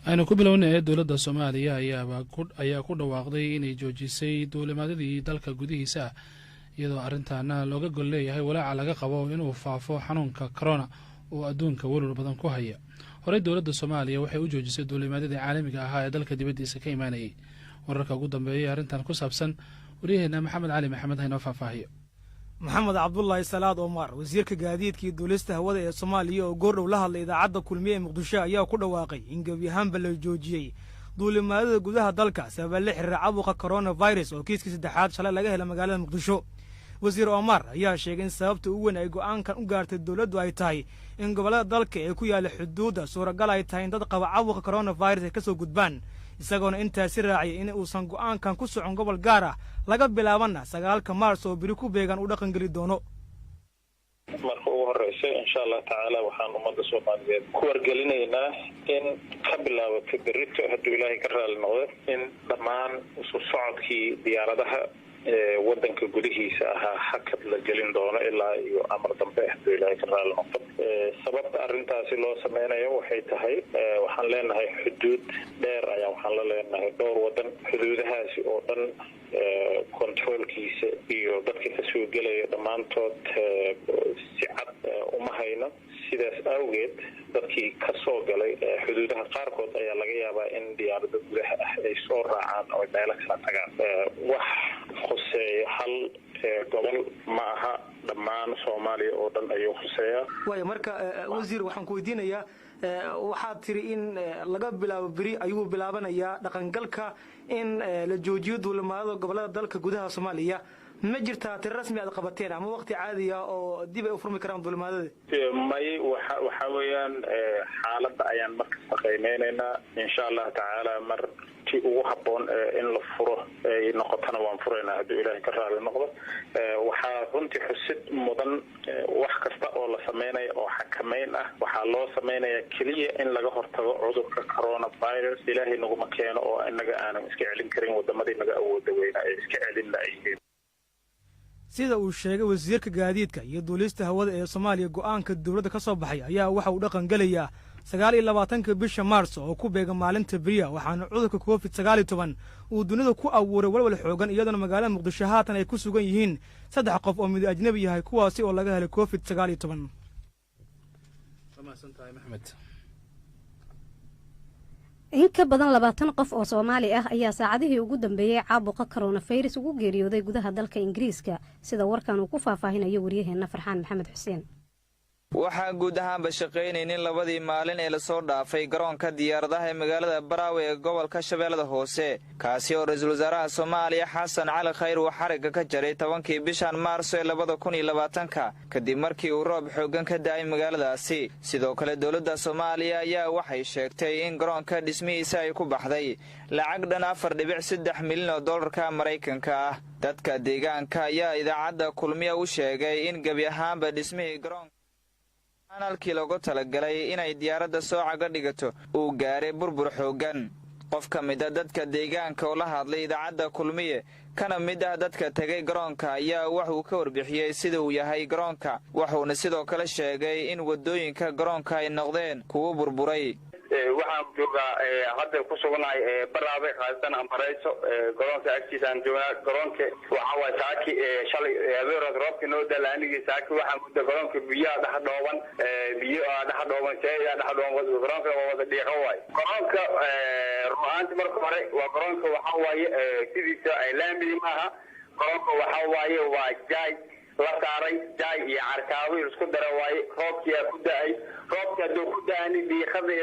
aynu ku bilownay dowladda Soomaaliya ayaa ku dhawaaqday inay joojisay duulimaadadii dalka gudihiisa iyadoo arrintaana looga gol leeyahay walaaca laga qabo inuu faafo xanuunka corona oo adduunka walwal badan ku haya. Horey dowladda Soomaaliya waxay u joojisay duulimaadadii caalamiga ahaa ee dalka dibaddiisa ka imaanayay. Wararka ugu dambeeyay arrintan ku saabsan wariyaheena Maxamed Cali Maxamed hayno faahfaahiyo. maxamed cabdullaahi salaad omar wasiirka gaadiidka iyo duulista hawada ee Soomaaliya oo goordhow la hadlay idaacadda kulmiye ee Muqdisho ayaa ku dhawaaqay in gebi ahaanba la joojiyay duulimaadada gudaha dalka sabab la xiriira caabuqa coronavirus oo kiiskii saddexaad shalay laga helay magaalada Muqdisho. wasiir Omar ayaa sheegay in sababta ugu weyn ay go'aankan u gaartay dowladdu ay tahay in gobolada dalka ee ku yaala xuduudda suuragal ay tahay in dad qaba caabuqa coronavirus ay ka soo gudbaan, isagoona intaasi raaciyay in uusan go'aankan ku socon gobol gaar ah laga bilaabana 9 Maars oo biri ku beegan u dhaqan geli doono. marka ugu horeysa insha Allah taala waxaan ummadda Soomaaliyeed ku wargelinaynaa in ka bilaabato berrito haddii Ilaahay ka raali noqdo in dhammaan isu socodkii diyaaradaha wadanka gudihiisa ahaa hakad la gelin doono ilaa iyo amar dambe haddii Ilaahay ka raali noqdo. sababta arrintaasi loo sameynayo waxay tahay waxaan leenahay xuduud dheer ayaa waxaan la leenahay dhowr wadan xuduudahaasi oo dhan controlkiisa iyo dadka ka soo gelaya dhammaantood si cad uma hayno. sidaas awgeed dadkii ka soo galay xuduudaha qaarkood ayaa laga yaabaa in diyaarado gudaha ah ay soo raacaan oo meelo kala tagaan. wax khuseeya hal gobol ma aha, dhammaan Soomaaliya oo dhan ayuu khuseeyaa. waayo marka wasiir waxaan ku weydiinayaa waxaad tiri in laga bilaabo beri ayuu bilaabanayaa dhaqangalka in la joojiyo duulimaadada gobolada dalka gudaha Soomaaliya. ma jirtaa tir rasmi aad qabateen ama waqti caadi ah oo dib ay u furmi karaan duulimaadada? may waxa weeyaan xaaladda ayaan marka shaqaynaynaa insha Allah taala markii ugu habboon in la furo ay noqotana waan furaynaa haddii Ilaahay ka raali noqdo. waxaa runtii xusid mudan wax kasta oo la sameynayo oo xakameyn ah waxaa loo sameynayaa keliya in laga hortago cudurka coronavirus. Ilaahay naguma keeno oo inaga aanan iska celin karin wadamadii naga awooda weyna ay iska celin lahaayeen. sida uu sheegay wasiirka gaadiidka iyo duulista hawada ee Soomaaliya go'aanka dowladda ka soo baxay ayaa waxa uu dhaqan galayaa 29 bisha Maars oo ku beega maalinta beriya, waxaana cudurka COVID-19 uu dunida ku abuuray walwal xoogan iyadoo magaalada Muqdisho haatan ay ku sugan yihiin 3 qof oo mid ajnabi yahay kuwaasi oo laga helay COVID-19. in ka badan 20 qof oo Soomaali ah ayaa saacadihii ugu dambeeyay caabuqa coronavirus ugu geeriyooday gudaha dalka Ingiriiska, sida warkan uu ku faahfaahinayo wariyaheena Farxaan Maxamed Xuseen. waxaa guud ahaanba shaqaynaynin labadii maalin ee lasoo dhaafay garoonka diyaaradaha ee magaalada Baraawe ee gobolka Shabeellada Hoose, kaasi oo ra'iisul wasaaraha Soomaaliya Xasan Cali Khayr uu xariga ka jaray 10kii bishan Maarso ee 2020 kadib markii uu roob xooggan ka da'ay magaaladaasi. sidoo kale dowladda Soomaaliya ayaa waxay sheegtay in garoonka dhismihiisa ay ku baxday lacag dhan 4.3 milyan oo dollarka Mareykanka ah. dadka deegaanka ayaa idaacadda kulmiye u sheegay in gabi ahaanba dhismihii garoonka halkii loogu talagalay inay diyaaradda soo caga dhigato uu gaaray burbur xooggan. qof ka mid ah dadka deegaanka oo la hadlay idaacadda kulmiye kana mid ah dadka tagay garoonka ayaa wuxuu ka warbixiyay sida uu yahay garoonka, wuxuuna sidoo kale sheegay in wadooyinka garoonka ay noqdeen kuwo burburay. waxaan joogaa hadda ku sugnahay Baraawe qaasatan Ambareyso garoonka agtiisa aan joogaa. garoonka waxa waa saaki shalay abeerad roobka noo dalaanigi saaki waxaan muddo garoonka biyaha dhaxdhooban garoonka wada dhiiqo waay. garoonka ruuxaanti marka hore waa garoonka waxa waaye sidiisa ay laamidi maaha. garoonka waxa waaye waa jaay la saaray jaay iyo carkaabo isku dara waaye. roobkii ku da'ay roobka hadduu ku da'ani diiqada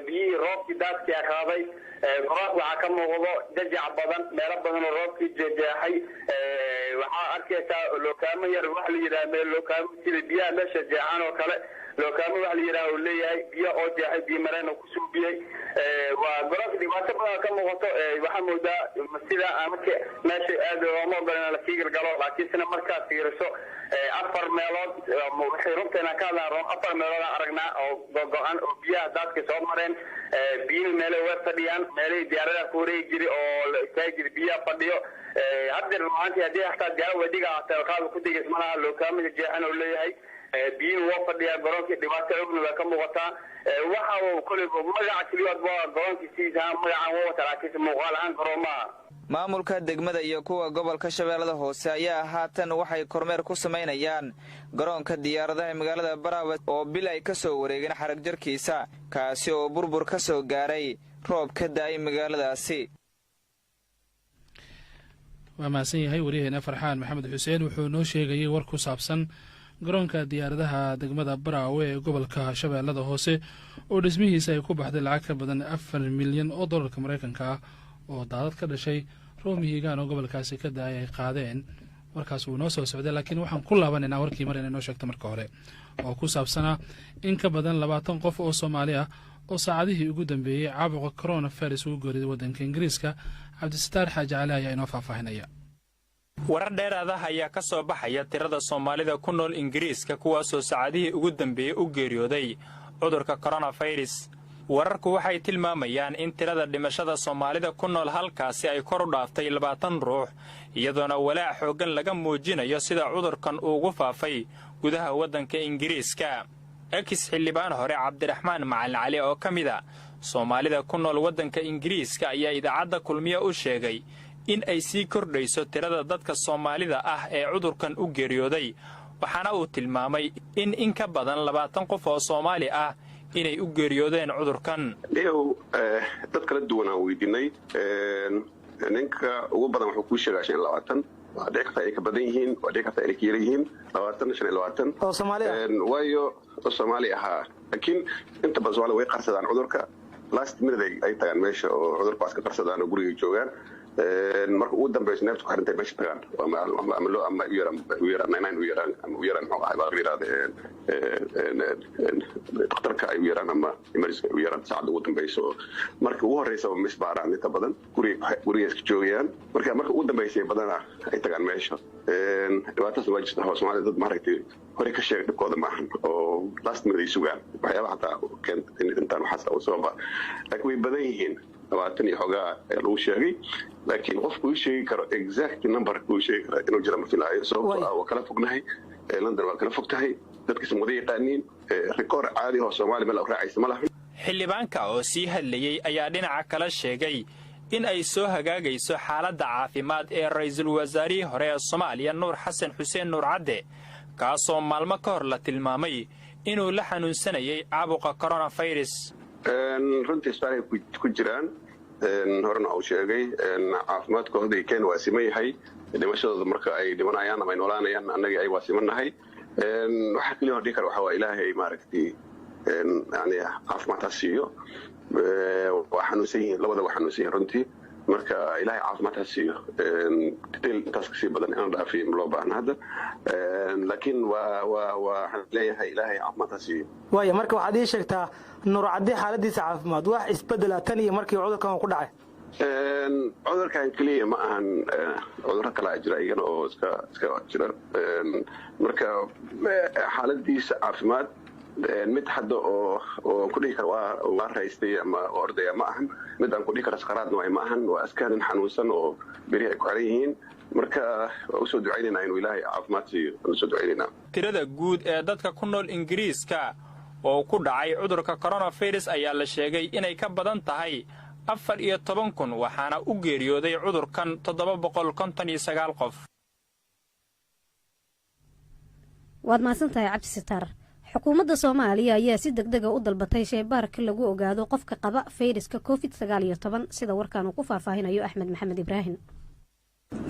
biyihii roobkii daadkii qaaday. garoonka waxaa ka muuqdo jajac badan meelo badan oo roobkii jeexay. waxaa arkaysaa lookaamo yar wax la yidhaahdo lookaamo sida biyaha meesha jeexan oo kale lookaamo wax la yidhaahdo uu leeyahay biyo oo jeexay biyo mareen oo ku suubiyey. waa garoonka dhibaato badan ka muuqato. waxaa moodaa sida marka meesha aad looma ogolaan la fiigir galo, laakiin sina markaad fiiriso 4 meelood waxay runteena ka hadlaan 4 meelood aan aragnaa oo go'an oo biyaha daadka soo mareen. biyo meelo way fadhiyaan meelay diyaaradaha ku wareegi jiray oo ka jiri biyaha fadhiyo. hadda ruuxaantii haddii xataa diyaar wadiga hata qaab ku digis malaha lookaamada jeexan oo leeyahay biyihi waa fadhiyaa garoonkii dhibaato ogni waa ka muuqataa waxa uu koley magaca keliyaad waa garoonkiisiisa magacaan waa wata laakiinse muuqaal ahaan garoomaha maamulka degmada iyo kuwa gobolka shabeellada hoose ayaa haatan waxay kormeer ku samaynayaan garoonka diyaaradaha magaalada Baraawe oo bil ay ka soo wareegeen xarag jarkiisa kaasi oo burbur ka soo gaaray roob ka da'ay magaaladaasi. waa maasan yahay wariyaheena Farxaan Maxamed Xuseen wuxuu noo sheegayay war ku saabsan garoonka diyaaradaha degmada Baraawe ee gobolka shabeellada hoose oo dhismihiisa ay ku baxday lacag ka badan 4 milyan oo dollarka Mareykanka ah oo daadad ka dhashay roomihiigaan oo gobolkaasi ka daayay ay qaadeen warkaas uu noo soo socday laakiin waxaan ku laabanaynaa warkii mar inay noo sheegto marka hore oo ku saabsanaa in ka badan 20 qof oo Soomaali ah oo saacadihii ugu dambeeyay caabuqa coronavirus ugu geeriday waddanka Ingiriiska. Cabdisataar Xaaji Cali ayaa inoo faahfaahinaya. warar dheeraad ah ayaa ka soo baxaya tirada Soomaalida ku nool Ingiriiska kuwaasoo saacadihii ugu dambeeyay u geeriyooday cudurka coronavirus. wararku waxay tilmaamayaan in tirada dhimashada Soomaalida ku nool halkaasi ay kor u dhaaftay 20 ruux iyadoona walaac xooggan laga muujinayo sida cudurkan ugu faafay gudaha waddanka Ingiriiska. xildhibaan hore Cabdiraxmaan Macalin Cali oo ka mid ah Soomaalida ku nool waddanka Ingiriiska ayaa idaacadda Kulmiye u sheegay in ay sii kordhayso tirada dadka Soomaalida ah ee cudurkan u geeriyooday waxaana uu tilmaamay in ka badan 20 qof oo Soomaali ah inay u geeriyoodeen cudurkan. dad kala duwan aan weydiinay ninka ugu badan wuxuu ku sheegay 20 waa dhici kartaa ay ka badan yihiin waa dhici kartaa ay ka yar yihiin 20 oo Soomaali ah waayo Soomaali ah laakiin inta badan Soomaali way qarsadaan cudurka last minute ay tagaan meesha oo cudurkaas ka qarsadaan oo guriga joogaan marka ugu dambeeyay neeftu ku xirantay meesha tagaan ama u yaraan dhakhtarka ay u yaraan ama emergency u yaraan saacad ugu dambeeyso marka ugu horeysa mis baaraan inta badan guriga iska joogayaan marka ugu dambeysay badana ay tagaan meesha dhibaatadaas waa jirta Soomaaliya dad maaragtay hore ka sheegay dhibkooda maahan oo last minute ay sugaan waxyaabaha hataa keentay intaan waxaas oo sababa laakiin way badan yihiin 20 iyo xogaa lagu sheegay laakiin qofku uu sheegi karo exact number uu sheegi karo inuu jira ma filaayo sababtoo kala fognahay London waa kala fogtahay dadka Soomaali yaqaaniin record caadi oo Soomaali meel raacaysa ma lahan. xildhibaanka oo sii hadlayay ayaa dhinaca kala sheegay in ay soo hagaagayso xaaladda caafimaad ee ra'iisul wasaarihii hore ee Soomaaliya Nuur Xasan Xuseen Nuur Cadde kaasoo maalmo ka hor la tilmaamay inuu la xanuunsanayay caabuqa coronavirus. runtii isbitaalay ku jiraan horena uu sheegay caafimaadkooda keen waa simayahay dhimashadooda marka ay dhimanayaan ama ay noolaanayaan annaga ay waa simanahay waxa kaliya oo dhikar waxa waa Ilaahay maaragtay yani caafimaad siiyo waa xanuunsan yihiin labada waa xanuunsan yihiin runtii marka Ilaahay caafimaad siiyo intaas kasii badan inaan dhaafin loo baahan hadda laakiin waxaan leeyahay Ilaahay caafimaad siiyo. waayo marka waxaad ii sheegtaa Nuur Cadde xaaladiisa caafimaad wax isbedela tan iyo markii cudurkan ku dhacay cudurkan kaliya ma ahan cudurro kale jira iyana oo iska jira marka xaaladiisa caafimaad mid hadda oo ku dhihi karo waa raystay ama ordaya ma ahan mid aan ku dhihi karo saqaraadna ma ahan waa askaarin xanuunsan oo beri ay ku xiran yihiin marka u soo ducaynayna inuu Ilaahay caafimaad siiyo soo ducaynayna. tirada guud ee dadka ku nool Ingiriiska oo ku dhacay cudurka coronavirus ayaa la sheegay inay ka badan tahay 14,000 waxaana u geeriyooday cudurkan 759 qof. waad maasantahay Cabdisataar. xukuumadda Soomaaliya ayaa si degdeg ah u dalbatay shaybaarka lagu ogaado qofka qaba fayraska COVID-19 sida warkaan uu ku faahfaahinayo Axmed Maxamed Ibraahim.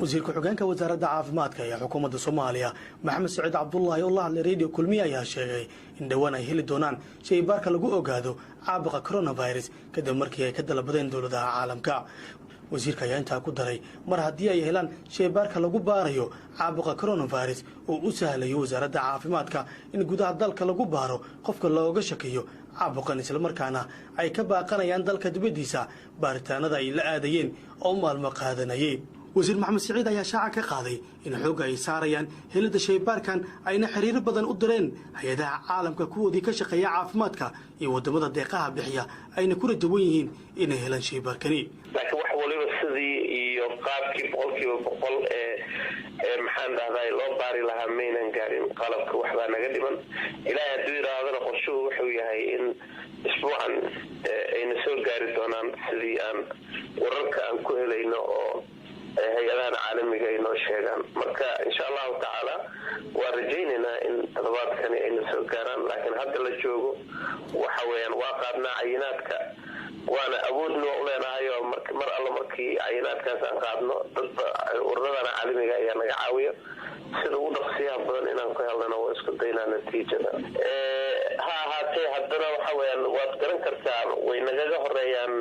wasiirka xogeenka wasaaradda caafimaadka ee xukuumadda Soomaaliya Maxamed Saciid Cabdullaahi oo la hadlay Radio Kulmiye ayaa sheegay in dhawaan ay heli doonaan shaybaarka lagu ogaado caabuqa coronavirus kadib markii ay ka dalbadeen dowladaha caalamka. wasiirka ayaa intaa ku daray mar haddii ay helaan shaybaarka lagu baarayo caabuqa coronavirus oo u sahlayo wasaaradda caafimaadka in gudaha dalka lagu baaro qofka looga shakiyo caabuqan islamarkaana ay ka baaqanayaan dalka dibaddiisa baaritaanada ay la aadayeen oo maalmo qaadanayay. wasiir maxamed saciid ayaa shaaca ka qaaday in xoogga ay saarayaan helidda shaybaarkan ayna xiriiro badan u direen hay-adaha caalamka kuwoodii ka shaqeeya caafimaadka iyo waddamada deeqaha bixiya ayna ku rajawan yihiin inay helaan shaybaarkani. laakiin wax waliba sidii iyo qaabkii 100% maxaan dhahday loo baari lahaa maynan gaarin qalabka waxbaa naga dhiman ilaahay hadduu yidhaahdana qorshuhu wuxuu yahay in isbuucan ayna soo gaari doonaan sidii aan wararka aan ku helayno oo hay-adahan caalamiga ay noo sheegaan marka insha allahu tacaala waa rajaynaynaa in toddobaadkani ayna soo gaaraan laakiin hadda la joogo waxa weeyaan waa qaadnaa cayinaadka waana awoodnoo u leenahay oo mar alla markii cayinaadkaas aan qaadno dadba ururadana caalamiga ayaa naga caawiya sida ugu dhaqsiyaha badan inaan ku helnana waa isku daynaa natiijada ha ahaatee haddana waxa weeyaan waad garan kartaa way nagaga horeeyaan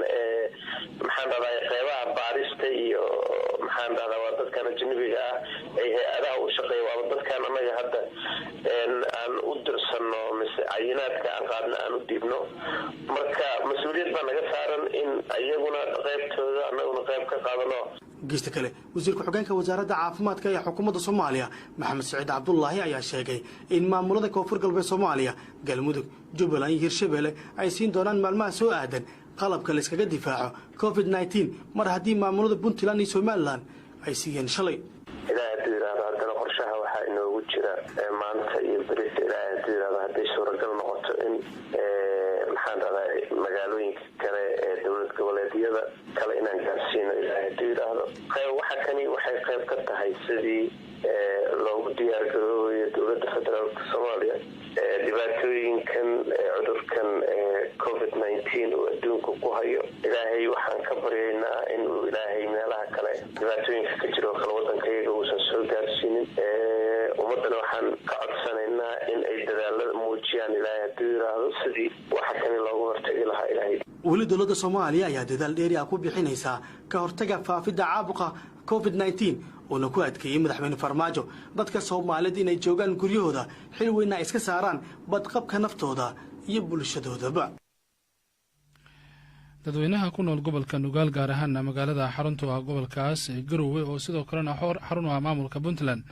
maxaan dhahdaa qeybaha baarista iyo maxaan dhahdaa waa dadkan ajnabiga ah ay hay-adaha u shaqeeya waaba dadkan annaga hadda aan u dirsanno mise cayinaadka aan qaadno aan u dhiibno marka mas-uuliyad baa naga saaran in iyaguna qaybtooda annaguna qayb ka qaadano geesta kale wasiirka xogeenka wasaaradda caafimaadka ee xukuumadda Soomaaliya Maxamed Saciid Cabdullaahi ayaa sheegay in maamulada koonfur galbeed Soomaaliya Galmudug Jubbaland iyo Hirshabelle ay siin doonaan maalmaha soo aadan qalabka la iskaga difaaco COVID-19 mar haddii maamulada Puntland iyo Somaliland ay siiyeen shalay ilaahay diiraada haddana qorshaha waxaa inoogu jira maanta iyo berita ilaahay diiraada hadday suuragal noqoto in maxaan dhahdaa magaalooyinka kale ee dowlad goboleedyada kale inaan gaarsiino ilaahay diiraado waxa kani waxay qayb ka tahay sidii loogu diyaargaroobayo dowladda federaalka Soomaaliya dhibaatooyinkan cudurkan COVID-19 oo adduunka ku hayo ilaahay waxaan ka baryaynaa in uu ilaahay meelaha kale dhibaatooyinka ka jiro kala wadanka iyaga uusan soo gaarsiinin ummadana waxaan ka codsanaynaa in ay dadaalada muujiyaan ilaahay hadduu yiraahdo sidii waxa kani loogu hortagi lahaa ilaahay weli dowladda Soomaaliya ayaa dadaal dheeri ah ku bixinaysa ka hortaga faafidda caabuqa COVID-19 oo ku adkeeyay madaxweyne Farmaajo dadka Soomaaliyeed inay joogaan guryahooda xil weyn ay iska saaraan badqabka naftooda iyo bulshadoodaba dadweynaha ku nool gobolka Nugaal gaar ahaan magaalada xarunta ah gobolkaas ee Garowe oo sidoo kalena xarun ah maamulka Puntland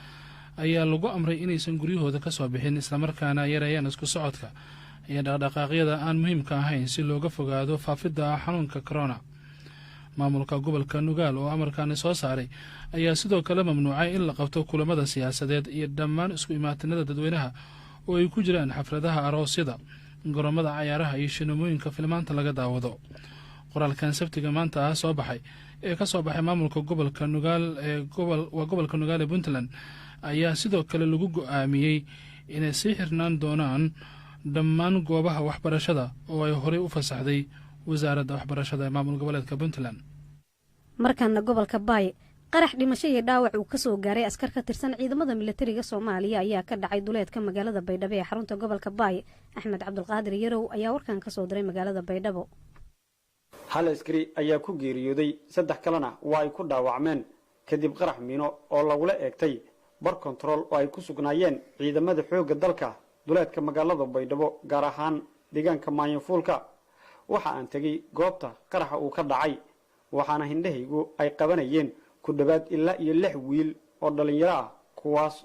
ayaa lagu amray inaysan guryahooda ka soo bixin isla markaana yareeyaan isku socodka iyo dhaqdhaqaaqyada aan muhiimka ahayn si looga fogaado faafidda xanuunka corona maamulka gobolka Nugaal oo amarkaani soo saaray ayaa sidoo kale mamnuucay in la qabto kulamada siyaasadeed iyo dhammaan isku imaatinada dadweynaha oo ay ku jiraan xafladaha aroosyada garoomada cayaaraha iyo shineemooyinka filmaanta laga daawado qoraalkan sabtiga maanta ah soo baxay ee ka soo baxay maamulka gobolka Nugaal gobolka Nugaal ee Puntland ayaa sidoo kale lagu go'aamiyay inay sii xirnaan doonaan dhammaan goobaha waxbarashada oo ay horey u fasaxday wasaaradda waxbarashada ee maamul goboleedka Puntland markaana gobolka Baay qarax dhimasho iyo dhaawac uu ka soo gaaray askar ka tirsan ciidamada militariga Soomaaliya ayaa ka dhacay duleedka magaalada Baydhabo ee xarunta gobolka Baay Axmed Cabdulqaadir Yarow ayaa warkan ka soo diray magaalada Baydhabo hal askari ayaa ku geeriyooday 3 kalena waa ay ku dhaawacmeen kadib qarax miino oo lagula eegtay bar control oo ay ku sugnaayeen ciidamada xoogga dalka duleedka magaalada Baydhabo gaar ahaan deegaanka Maayinfuulka waxa aan tagay goobta qaraxa uu ka dhacay waxaana hindhahaygu ay qabanayeen ku dhawaad ilaa iyo 6 wiil oo dhalinyaro ah kuwaas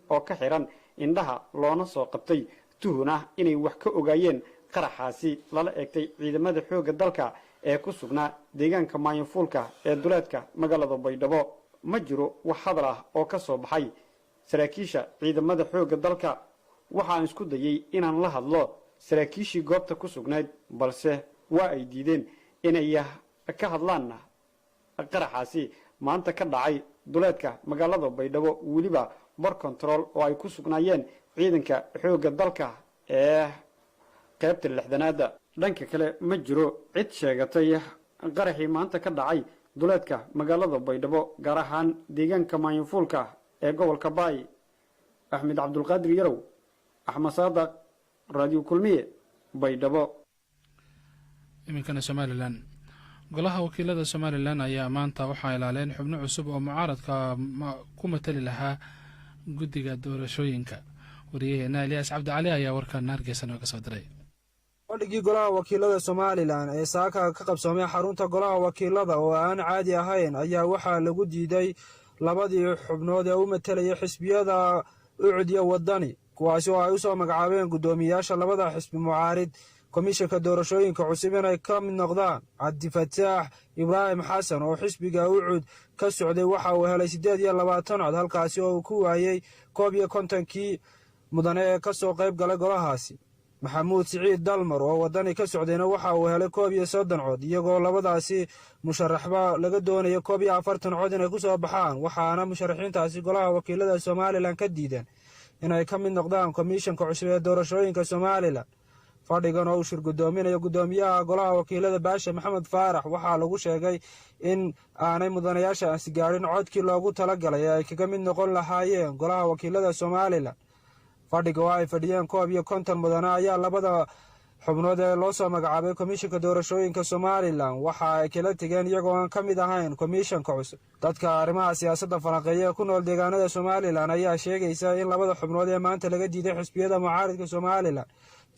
oo ka xiran indhaha loona soo qabtay tuhun ah inay wax ka ogaayeen qaraxaasi lala eegtay ciidamada xoogga dalka ee ku sugnaa deegaanka Maayinfuulka ee duleedka magaalada Baydhabo ma jiro wax hadal ah oo ka soo baxay saraakiisha ciidamada xoogga dalka waxaan isku dayay inaan la hadlo saraakiishii goobta ku sugnayd balse waa ay diideen inay ka hadlaan qaraxaasi maanta ka dhacay duleedka magaalada Baydhabo waliba bar control oo ay ku sugnaayeen ciidanka xoogga dalka ee qaybta 6aad dhanka kale ma jiro cid sheegatay qaraxii maanta ka dhacay duleedka magaalada Baydhabo gaar ahaan deegaanka Maayinfuulka ee gobolka Baay Axmed Cabdulqaadir Yarow Axmed Saadaq Radio Kulmiye Baydhabo iminkana Somaliland golaha wakiilada Somaliland ayaa maanta waxaa ilaaleen xubno cusub oo mucaaradka ku matali lahaa guddiga doorashooyinka wariyaheena Elias Cabdi ayaa warkan Hargeysa ka soo diray fadhigii golaha wakiilada Somaliland ee saaka ka qabsoomay xarunta golaha wakiilada oo aan caadi ahayn ayaa waxaa lagu diiday labadii xubnood ee u matalaya xisbiyada ucdiya wadani kuwaas oo ay u soo magacaabeen gudoomiyaasha labada xisbi mucaarid komishanka doorashooyinka cusub inay ka mid noqdaan cabdifataax ibraahim xasan oo xisbiga ucud ka socday waxa uu helay 28 cod halkaasi oo uu ku waayey 51 mudane ee ka soo qayb galay golahaasi. maxamuud siciid dalmar oo wadani ka socdayna waxa uu helay 31 cod iyagoo labadaasi musharaxba laga doonayo 41 cod inay ku soo baxaan, waxaana musharaxiintaasi golaha wakiilada Somaliland ka diideen inay ka mid noqdaan komishanka cusub ee doorashooyinka Somaliland. fadhigan oo uu shir gudoominayo gudoomiyaha golaha wakiilada Baasha Maxamed Faarax waxaa lagu sheegay in aanay mudanayaashaasi gaarin codkii loogu talagalay ee ay kaga mid noqon lahaayeen golaha wakiilada Somaliland. fadhiga oo ay fadhiyeen 51 mudane ayaa labada xubnood ee loo soo magacaabay komishanka doorashooyinka Somaliland waxa ay kala tageen iyagoo aan ka mid ahayn komishanka cusub. dadka arrimaha siyaasadda falanqeeya ku nool deegaanada Somaliland ayaa sheegaysa in labada xubnood ee maanta laga diiday xisbiyada mucaaradka Somaliland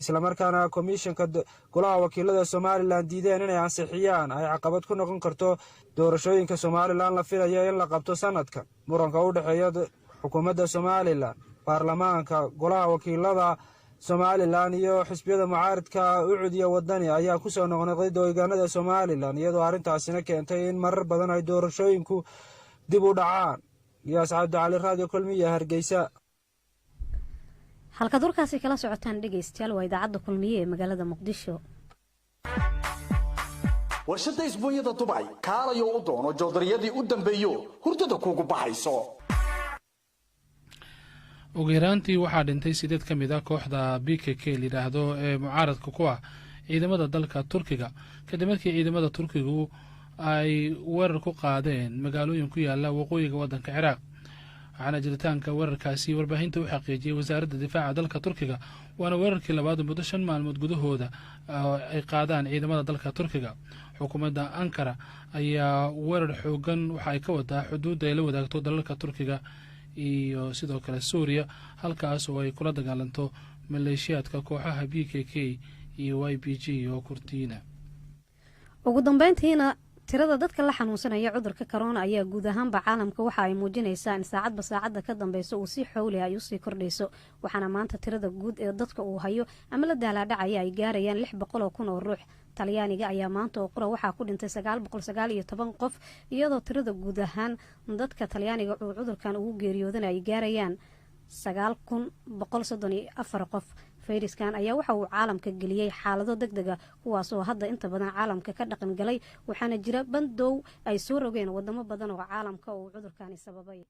isla markaana komishanka golaha wakiilada Somaliland diideen inay ansixiyaan ay caqabad ku noqon karto doorashooyinka Somaliland la filayo in la qabto sanadkan. muranka u dhaxeeya xukuumadda Somaliland, baarlamaanka, golaha wakiilada Somaliland iyo xisbiyada mucaaradka ucud iyo wadani ayaa ku soo noqnoqday deegaanada Somaliland iyadoo arrintaasina keentay in marar badan ay doorashooyinku dib u dhacaan. Iyaas Cabdi Cali, Radio Kulmiye, Hargeysa. halkaad warkaasi kala socotaan dhegaystayaal waa idaacadda kulmiye ee magaalada Muqdisho. warshada isbuunyada Dubai kaalayo u doono joodariyadii u dambeeyo hurdada kuugu baxayso. ugu yaraantii waxaa dhintay 8 ka mid ah kooxda PKK lidhaahdo ee mucaaradka ku ah ciidamada dalka Turkiga kadib markii ciidamada Turkigu ay weerar ku qaadeen magaalooyin ku yaala waqooyiga waddanka Ciraaq. waxaana jiritaanka weerarkaasi warbaahinta u xaqiijiyay wasaaradda difaaca dalka Turkiga waana weerarkii labaad muddo 5 maalmood gudahooda ay qaadaan ciidamada dalka Turkiga. xukuumadda Ankara ayaa weerar xoogan waxa ay ka wadaa xuduudda ay la wadaagto dalalka Turkiga iyo sidoo kale Suuriya halkaas oo ay kula dagaalanto maleeshiyaadka kooxaha PKK iyo YPG oo Kurdiina. ugu dambeyntiina tirada dadka la xanuunsanaya cudurka corona ayaa guud ahaanba caalamka waxa ay muujinaysaa in saacadba saacadda ka dambeyso uu si xowli ay u sii kordhayso, waxaana maanta tirada guud ee dadka uu hayo ama la daalaadhacaya ay gaarayaan 600,000 oo ruux. talyaaniga ayaa maanta oo qura waxaa ku dhintay 919 qof iyadoo tirada guud ahaan dadka talyaaniga uu cudurkan ugu geeriyoodana ay gaarayaan 9,134 qof. fayraskan ayaa waxa uu caalamka geliyey xaalado degdega kuwaasoo hadda inta badan caalamka ka dhaqan galay, waxaana jira bandow ay soo rogeen wadamo badan oo caalamka uu cudurkani sababay.